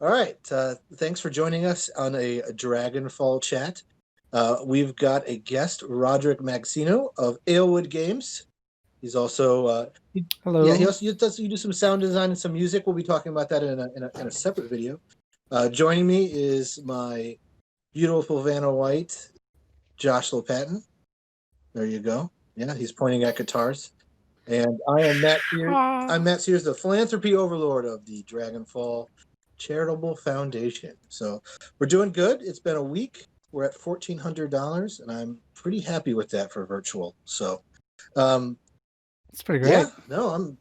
All right. Thanks for joining us on a Dragon-Fall chat. We've got a guest, Rhodrick Magsino of Alewood Games. He's also, yeah, he Hello. also does you do some sound design and some music. We'll be talking about that in a separate video. Joining me is my beautiful Vanna White, Josh Lopatin. There you go. Yeah, he's pointing at guitars. And I am Matt Sears. I'm Matt Sears, the philanthropy overlord of the Dragon-Fall Charitable Foundation. So we're doing good. It's been a week. We're at $1,400, and I'm pretty happy with that for virtual. So, It's pretty great. yeah, no,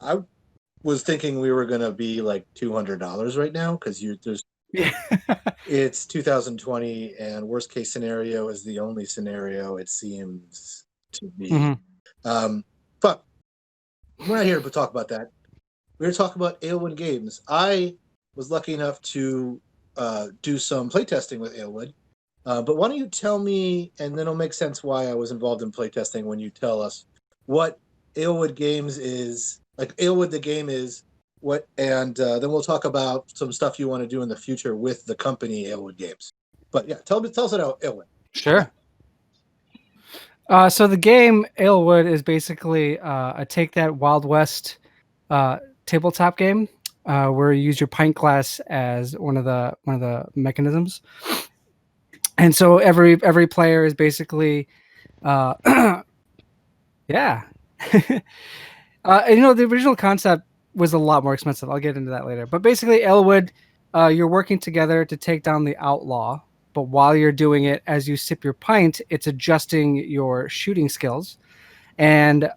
I was thinking we were gonna be like $200 right now because Yeah. it's 2020, and worst case scenario is the only scenario it seems to be. But we're not here to talk about that. We're going to talk about Alewood Games. I was lucky enough to do some playtesting with Alewood. But why don't you tell me, and then it'll make sense why I was involved in playtesting when you tell us what Alewood Games is, like Alewood the game is, and then we'll talk about some stuff you want to do in the future with the company Alewood Games. But yeah, tell us about Alewood. Sure. So the game Alewood is basically a take that Wild West tabletop game where you use your pint glass as one of the mechanisms, and so every player is basically, uh, yeah. The original concept was a lot more expensive. I'll get into that later. But basically, Alewood, you're working together to take down the outlaw. But while you're doing it, as you sip your pint, it's adjusting your shooting skills. And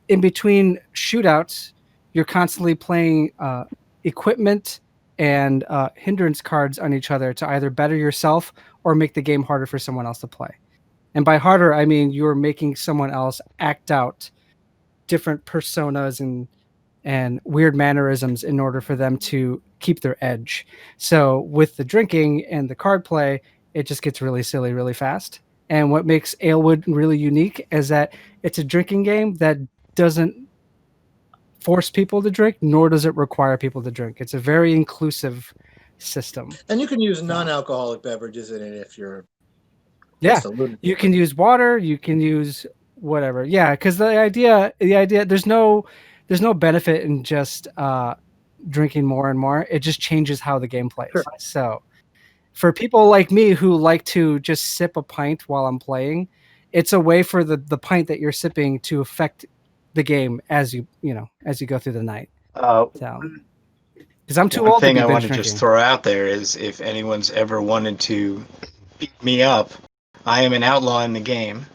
in between shootouts, you're constantly playing equipment and hindrance cards on each other to either better yourself or make the game harder for someone else to play. And by harder, I mean you're making someone else act out different personas and weird mannerisms in order for them to keep their edge. So with the drinking and the card play, it just gets really silly really fast. And what makes Alewood really unique is that it's a drinking game that doesn't force people to drink, nor does it require people to drink. It's a very inclusive system. And you can use non-alcoholic beverages in it if you're Yeah, just a lunatic. you can use water, you can use whatever. Yeah, because the idea, there's no benefit in just drinking more and more. It just changes how the game plays. Sure. So for people like me who like to just sip a pint while I'm playing, it's a way for the pint that you're sipping to affect the game as you go through the night. So because I'm too One old to thing be I want binge to just drinking. throw out there is if anyone's ever wanted to beat me up, I am an outlaw in the game.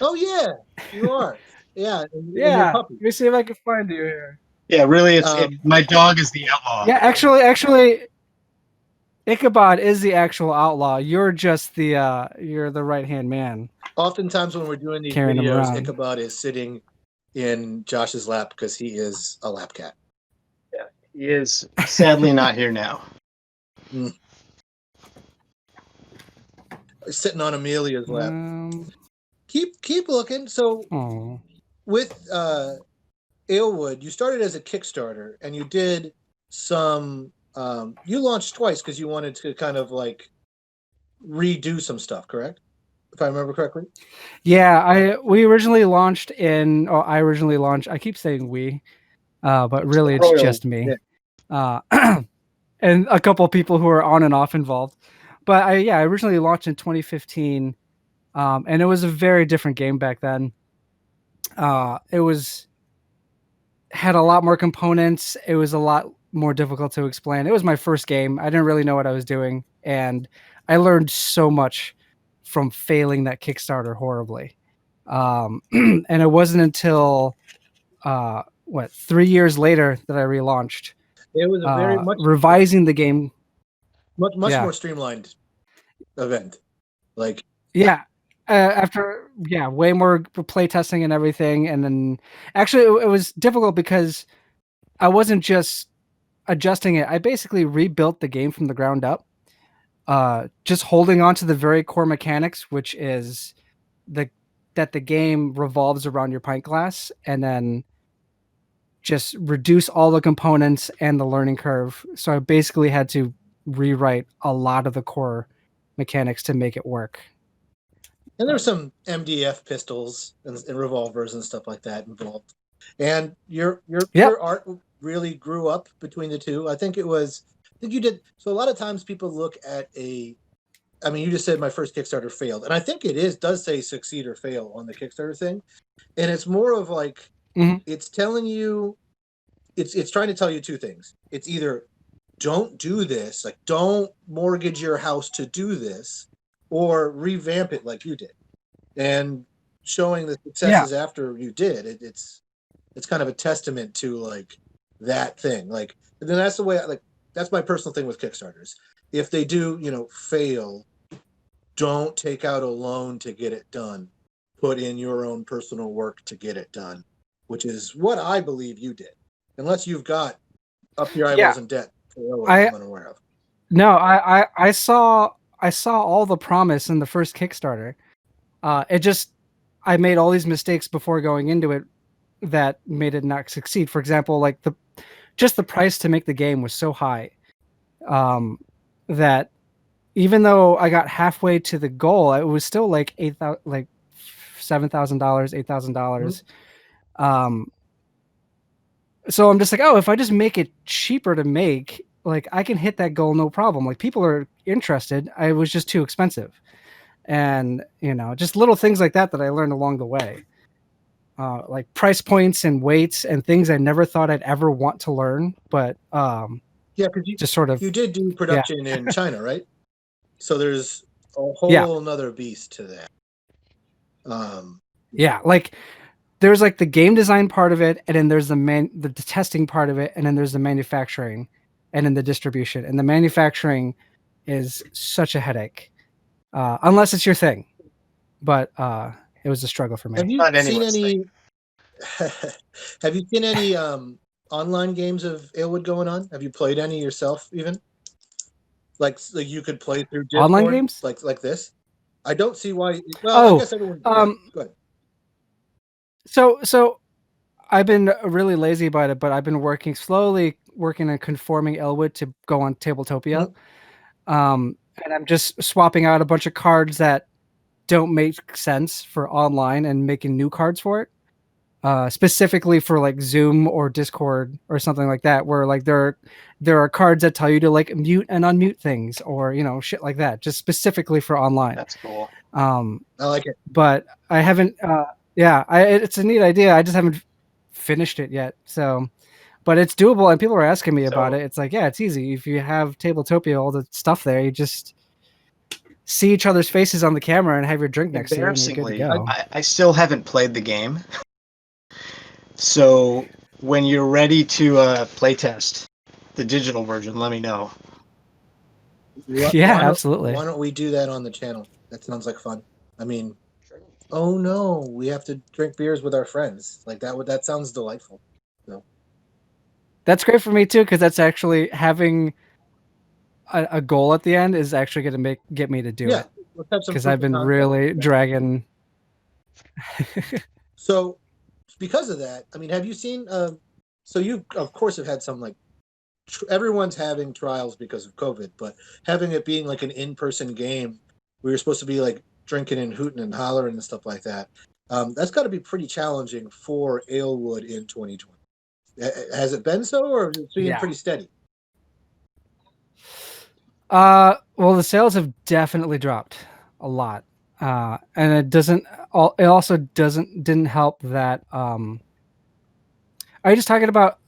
Oh yeah, you are. Yeah, and your Yeah, puppy. let me see if I can find you here. Yeah, really, my dog is the outlaw. Yeah, actually, Ichabod is the actual outlaw. You're just you're the right hand man Oftentimes when we're doing these carrying him videos, around. Ichabod is sitting in Josh's lap because he is a lap cat. Yeah, he is sadly not here now. Sitting on Amelia's lap. Keep looking. So with Alewood, you started as a Kickstarter and you did some you launched twice because you wanted to kind of like redo some stuff, correct? If I remember correctly. Yeah, I originally launched. I keep saying we, but really it's just me. Yeah. And a couple of people who are on and off involved. But I originally launched in 2015, and it was a very different game back then. It had a lot more components. It was a lot more difficult to explain. It was my first game. I didn't really know what I was doing, and I learned so much from failing that Kickstarter horribly. And it wasn't until 3 years later that I relaunched. It was a very much revising the game. Much more streamlined event. Like after way more play testing and everything, and then actually it was difficult because I wasn't just adjusting it. I basically rebuilt the game from the ground up, just holding on to the very core mechanics, which is that the game revolves around your pint glass, and then just reduce all the components and the learning curve. So I basically had to rewrite a lot of the core mechanics to make it work. And there's some MDF pistols and revolvers and stuff like that involved. And your art really grew up between the two. I think you did. So a lot of times people look at you just said my first Kickstarter failed. And I think does say succeed or fail on the Kickstarter thing. And it's more of like, it's telling you, it's trying to tell you two things. It's either don't do this, like don't mortgage your house to do this, or revamp it like you did. And showing the successes after you did, it's kind of a testament to like that thing. Like, and then that's the way that's my personal thing with Kickstarters. If they do, fail, don't take out a loan to get it done. Put in your own personal work to get it done, which is what I believe you did. Unless you've got up your eyeballs in debt. I'm unaware of. No, I saw all the promise in the first Kickstarter. I made all these mistakes before going into it that made it not succeed. For example, like the price to make the game was so high that even though I got halfway to the goal, it was still like $7,000, $8,000. So I'm just like, if I just make it cheaper to make, like I can hit that goal no problem. Like people are interested. I was just too expensive, and just little things like that I learned along the way, like price points and weights and things I never thought I'd ever want to learn. But because you did do production in China, right? So there's a whole another beast to that. Like there's like the game design part of it, and then there's the testing part of it, and then there's the manufacturing, and then the distribution. And the manufacturing is such a headache, unless it's your thing. But it was a struggle for me. Have you seen any? Have you seen any online games of Alewood going on? Have you played any yourself, even? Like you could play through Discord, online games like this. I don't see why. Well, I guess everyone. Go ahead. So I've been really lazy about it, but I've been slowly working on conforming Alewood to go on Tabletopia. And I'm just swapping out a bunch of cards that don't make sense for online and making new cards for it. Specifically for like Zoom or Discord or something like that, where like there are cards that tell you to like mute and unmute things, or shit like that, just specifically for online. That's cool. I like it, but I haven't. It's a neat idea. I just haven't finished it yet. So, but it's doable, and people are asking me about it. It's like, it's easy if you have Tabletopia, all the stuff there. You just see each other's faces on the camera and have your drink next to you. And you're good to go. I still haven't played the game. So when you're ready to playtest the digital version, let me know. Absolutely. Why don't we do that on the channel? That sounds like fun. I mean, oh no, we have to drink beers with our friends. Like that sounds delightful. So. That's great for me too, because that's actually having a goal at the end is actually going to get me to do it. Because I've been really dragging. So. Because of that, I mean, have you seen? So you, of course, have had some like everyone's having trials because of COVID, but having it being like an in-person game where you're supposed to be like drinking and hooting and hollering and stuff like that. That's got to be pretty challenging for Alewood in 2020. Has it been so, or is it being pretty steady? Well, the sales have definitely dropped a lot. And it also didn't help that are you just talking about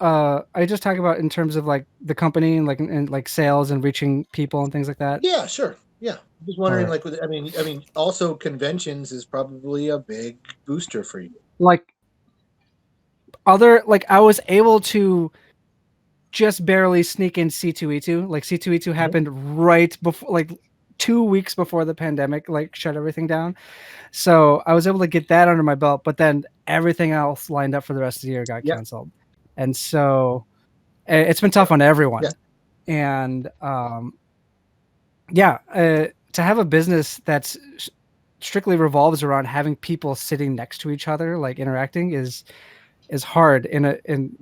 in terms of like the company and like sales and reaching people and things like that? Yeah, sure. Yeah. Just wondering, like, I mean, also conventions is probably a big booster for you. I was able to just barely sneak in C2E2. Like C2E2 happened right before, like 2 weeks before the pandemic, like shut everything down. So I was able to get that under my belt, but then everything else lined up for the rest of the year got canceled. And so it's been tough on everyone. And to have a business that's strictly revolves around having people sitting next to each other, like interacting, is is hard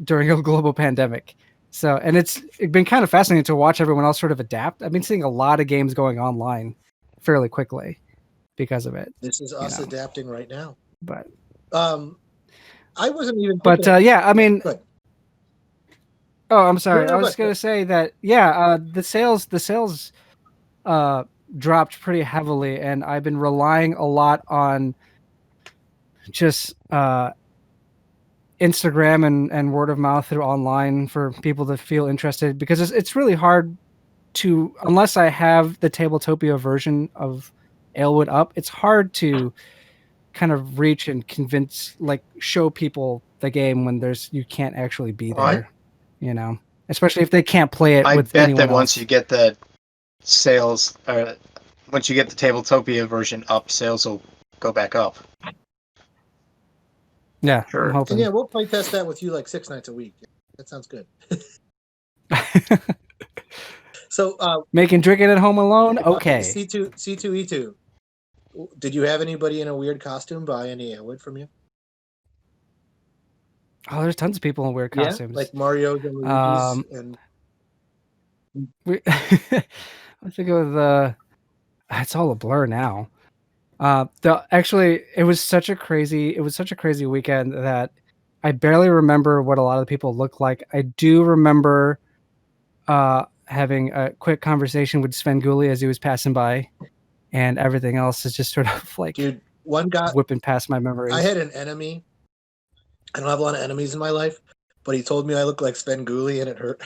during a global pandemic. So, and it's been kind of fascinating to watch everyone else sort of adapt. I've been seeing a lot of games going online fairly quickly because of it. This is us adapting right now. But I wasn't even. But yeah, I mean. Good. Oh, I'm sorry. I was going to say that. Yeah, the sales dropped pretty heavily, and I've been relying a lot on just Instagram and word of mouth through online for people to feel interested, because it's really hard to, unless I have the Tabletopia version of Alewood up, it's hard to kind of reach and convince, like, show people the game when you can't actually be there, you know, especially if they can't play it with anyone else. I bet that once you get the sales, once you get the Tabletopia version up, sales will go back up. Yeah, sure. I'm hoping. And yeah, we'll play test that with you like 6 nights a week. That sounds good. So making drinking at home alone. Okay. C2E2. Did you have anybody in a weird costume buy any Alewood from you? Oh, there's tons of people in weird costumes. Like Mario's and Luigi's and. I think it's all a blur now. Actually, it was such a crazy weekend that I barely remember what a lot of the people looked like. I do remember having a quick conversation with Sven Gulli as he was passing by, and everything else is just sort of like, dude, one guy whipping past my memories. I had an enemy. I don't have a lot of enemies in my life, but he told me I look like Sven Gulli, and it hurt.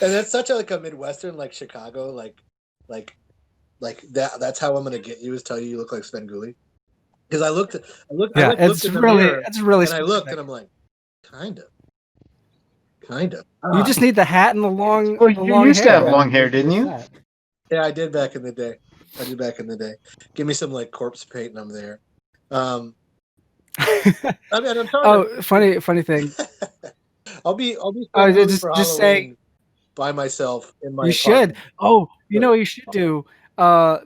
And that's such a Midwestern, like Chicago, like that's how I'm gonna get you, is tell you look like Sven Gulli. Because I looked in the mirror, it's really and I looked and I'm like, kind of. You just need the hat and the long. Well, you used to have long hair, didn't you? Yeah, I did back in the day. Give me some like corpse paint, and I'm there. I mean, I'm sorry. Funny thing. I'll be just for Halloween say by myself in my. You apartment. should. Oh, you know what you should do. The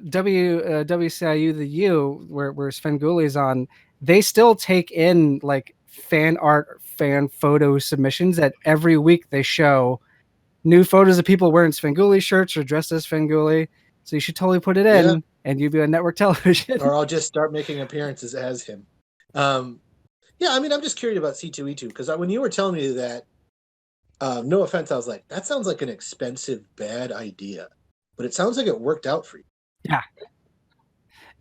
WCIU, the U, where Sven Gulli is on, they still take in like fan art, fan photo submissions that every week they show new photos of people wearing Sven Gulli shirts or dressed as Sven Gulli. So you should totally put it in, and you'll be on network television. Or I'll just start making appearances as him. Yeah, I mean, I'm just curious about C2E2, because when you were telling me that, no offense, I was like, that sounds like an expensive, bad idea. But it sounds like it worked out for you. Yeah.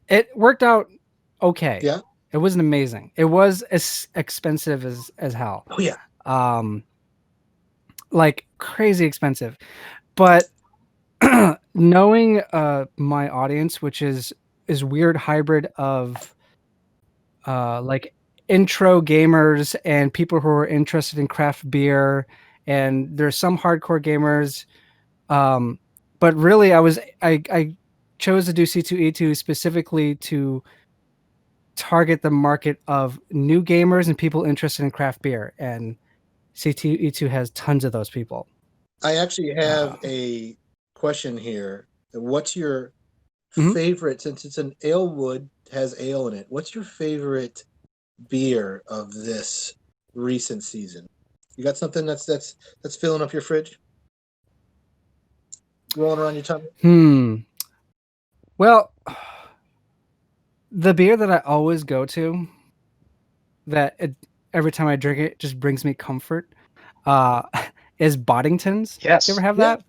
It worked out okay. Yeah. It wasn't amazing. It was as expensive as hell. Oh, yeah. Like crazy expensive. But knowing my audience, which is weird hybrid of like intro gamers and people who are interested in craft beer, and there's some hardcore gamers, but really I chose to do C2E2 specifically to target the market of new gamers and people interested in craft beer, and C2E2 has tons of those people. I actually have a question here. What's your favorite, since it's an Alewood, has ale in it, what's your favorite beer of this recent season? You got something that's filling up your fridge, rolling around your tummy? Well, the beer that I always go to, every time I drink it just brings me comfort, is Boddington's. Yes. You ever have that?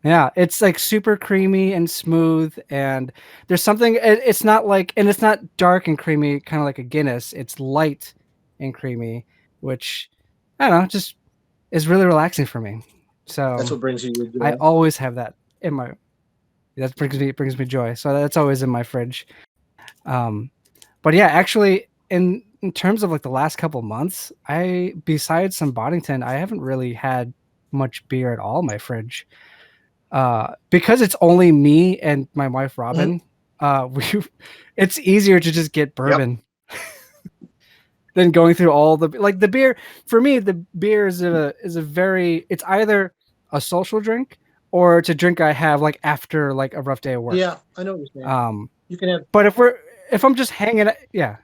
Yeah, it's like super creamy and smooth, and there's something. It's not like, and it's not dark and creamy, kind of like a Guinness. It's light and creamy, which I don't know, just is really relaxing for me. So that's what brings you joy. I always have that in my. That brings me joy. So that's always in my fridge. But yeah, actually, in terms of like the last couple months, besides some Boddington, I haven't really had much beer at all in my fridge. Because it's only me and my wife Robin, it's easier to just get bourbon than going through all the beer. For me, the beer is a very, it's either a social drink or it's a drink I have like after like a rough day of work. Yeah, I know what you're saying. You can have. But if I'm just hanging, Yeah,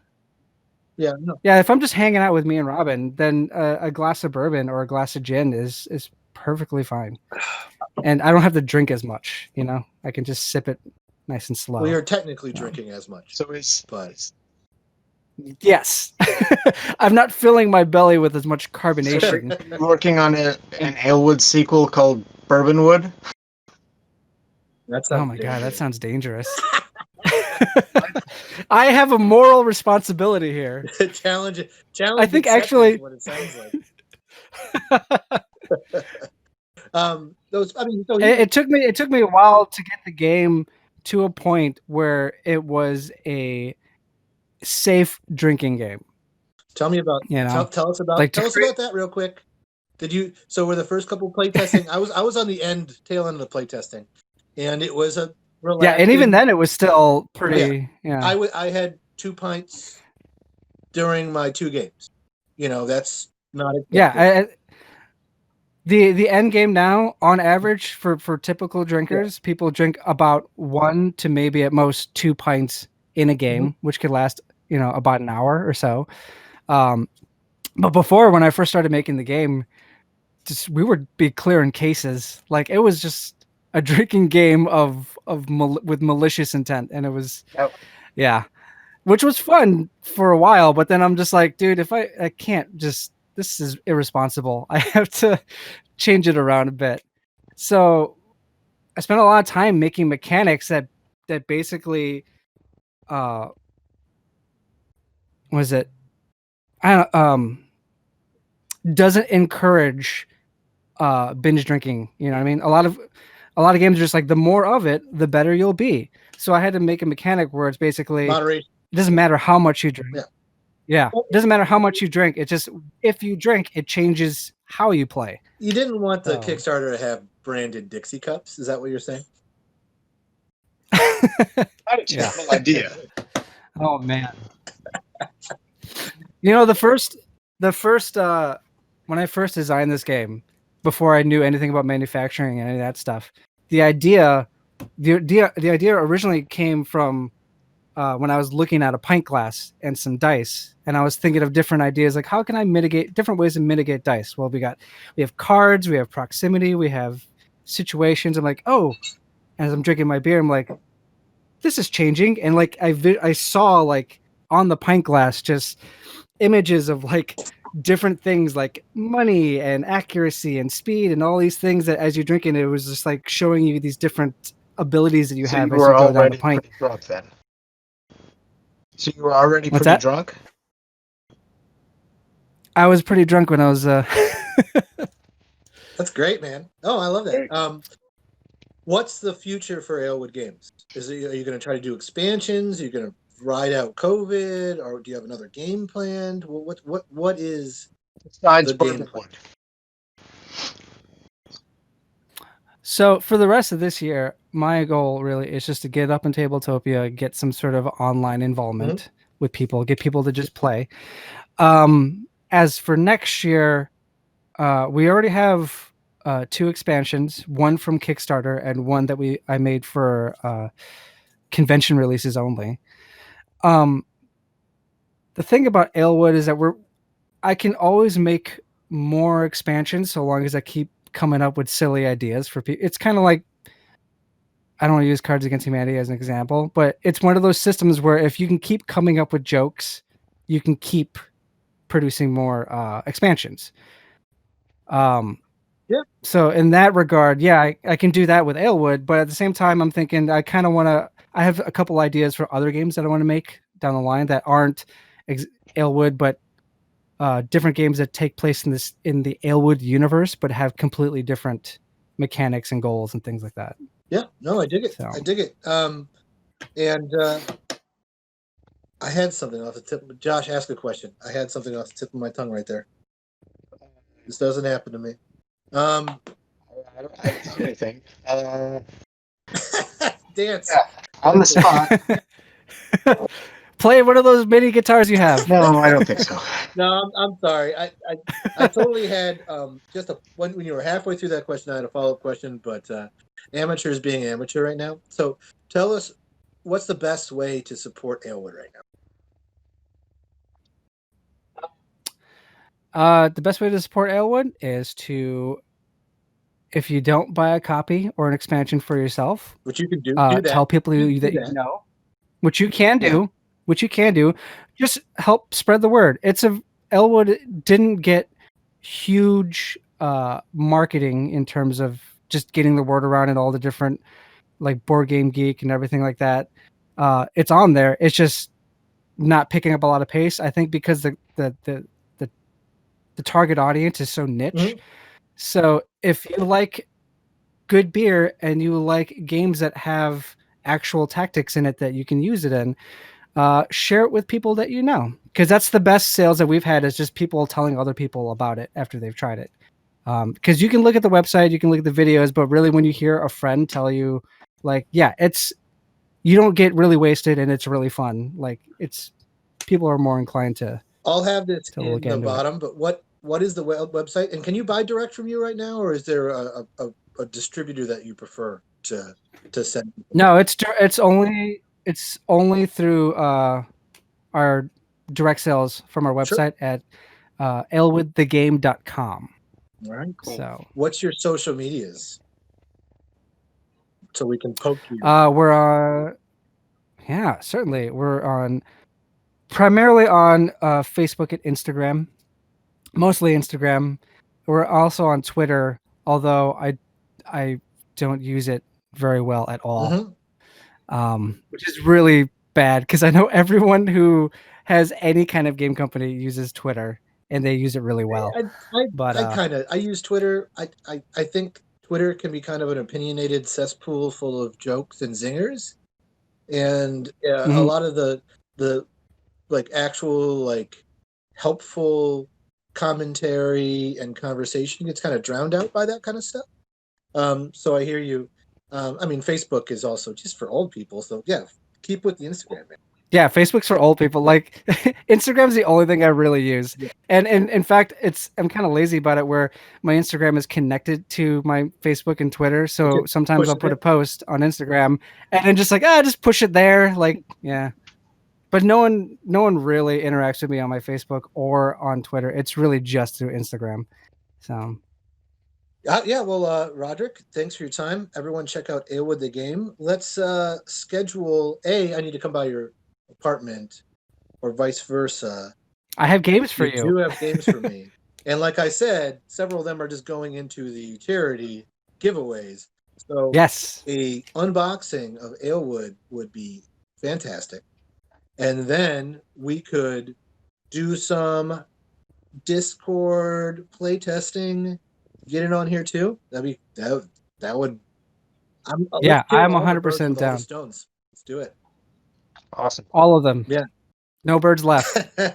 no. yeah, if I'm just hanging out with me and Robin, then a glass of bourbon or a glass of gin is perfectly fine, and I don't have to drink as much. You know, I can just sip it nice and slow. Well, you're technically drinking as much. So it's But yes, I'm not filling my belly with as much carbonation. working on an Alewood sequel called Bourbonwood. that's Oh my god, that sounds dangerous. I have a moral responsibility here. challenge. I think actually what it sounds like. Those. I mean, so it took me a while to get the game to a point where it was a safe drinking game. tell me about. You know, tell us about. like Tell us about that real quick. Did you? So were the first couple play testing? I was on the tail end of the play testing, and it was a relaxing. Yeah, and even then it was still pretty. Yeah. I had 2 pints during my 2 games. You know, that's not. The end game now, on average, for typical drinkers, people drink about 1 to maybe at most 2 pints in a game, which could last, you know, about an hour or so. But before, when I first started making the game, we would be clearing cases. Like, it was just a drinking game with malicious intent, and it was, yeah, which was fun for a while. But then I'm just like, dude, if I can't just. This is irresponsible. I have to change it around a bit. So I spent a lot of time making mechanics that basically doesn't encourage binge drinking. You know what I mean? A lot of games are just like, the more of it, the better you'll be. So I had to make a mechanic where it's basically Moderation. It doesn't matter how much you drink. Yeah. Yeah, it doesn't matter how much you drink. It's just, if you drink, it changes how you play. You didn't want the Kickstarter to have branded Dixie cups. Is that what you're saying? Not a terrible idea. Oh man. You know, the first when I first designed this game, before I knew anything about manufacturing and any of that stuff, the idea originally came from when I was looking at a pint glass and some dice, and I was thinking of different ideas, like how can I mitigate different ways to mitigate dice? Well, we have cards, we have proximity, we have situations. I'm like, oh, as I'm drinking my beer, I'm like, this is changing, and like I saw like on the pint glass just images of like different things like money and accuracy and speed and all these things that as you're drinking, it was just like showing you these different abilities that you have as you go down the pint. Drunk then. So you were already pretty drunk? I was pretty drunk when I was That's great, man. Oh, I love that. What's the future for Alewood Games? Are you going to try to do expansions? Are you going to ride out COVID, or do you have another game planned? What is besides the game plan? So for the rest of this year, my goal really is just to get up in Tabletopia, get some sort of online involvement with people, get people to just play. As for next year, we already have 2 expansions, one from Kickstarter and one that I made for convention releases only. The thing about Alewood is that I can always make more expansions so long as I keep coming up with silly ideas for people. It's kind of like, I don't want to use Cards Against Humanity as an example, but it's one of those systems where if you can keep coming up with jokes, you can keep producing more expansions. So in that regard, I can do that with Alewood, but at the same time, I'm thinking I kind of want to. I have a couple ideas for other games that I want to make down the line that aren't Alewood, but different games that take place in the Alewood universe, but have completely different mechanics and goals and things like that. Yeah, no, I dig it. I dig it. And I had something off the tip. Josh, ask a question. I had something off the tip of my tongue right there. This doesn't happen to me. I don't see anything. Dance. Yeah, on the spot. Play one of those mini guitars you have. No, I don't think so. No, I'm sorry. I totally had when you were halfway through that question, I had a follow-up question, but amateurs being amateur right now. So tell us, what's the best way to support Alewood right now? The best way to support Alewood is to, if you don't buy a copy or an expansion for yourself, Which you can do that. Tell people that you know, which you can do, just help spread the word. Alewood didn't get huge marketing in terms of just getting the word around and all the different, like Board Game Geek and everything like that. It's on there. It's just not picking up a lot of pace. I think because the target audience is so niche. Mm-hmm. So if you like good beer and you like games that have actual tactics in it that you can use it in, share it with people that you know, because that's the best sales that we've had, is just people telling other people about it after they've tried it. Because you can look at the website, you can look at the videos, but really when you hear a friend tell you, like, yeah, you don't get really wasted and it's really fun. Like, people are more inclined to. I'll have this in the into bottom, but what is the website? And can you buy direct from you right now, or is there a distributor that you prefer to send? No, it's only through our direct sales from our website at alewoodthegame.com. All right, cool. So what's your social medias, so we can poke you? Certainly. We're primarily on Facebook and Instagram, mostly Instagram. We're also on Twitter, although I don't use it very well at all, which is really bad because I know everyone who has any kind of game company uses Twitter and they use it really well. I use Twitter. I think Twitter can be kind of an opinionated cesspool full of jokes and zingers, and a lot of the like actual like helpful commentary and conversation gets kind of drowned out by that kind of stuff. So I hear you. I mean, Facebook is also just for old people. So yeah, keep with the Instagram, man. Yeah, Facebook's for old people. Like, Instagram's the only thing I really use. Yeah. And in fact, I'm kind of lazy about it, where my Instagram is connected to my Facebook and Twitter. So sometimes I'll put a post on Instagram and then just just push it there. Like, yeah. But no one really interacts with me on my Facebook or on Twitter. It's really just through Instagram. So yeah, well, Rhodrick, thanks for your time. Everyone check out Alewood the Game. Let's schedule I need to come by your apartment, or vice versa. I have games for you. You do have games for me. And like I said, several of them are just going into the charity giveaways. So yes, a unboxing of Alewood would be fantastic. And then we could do some Discord playtesting. Get it on here too. That would. I'm 100% down. Stones. Let's do it. Awesome. All of them. Yeah. No birds left. All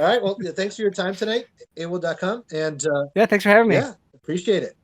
right. Well, thanks for your time tonight. Alewood.com. And thanks for having me. Yeah, appreciate it.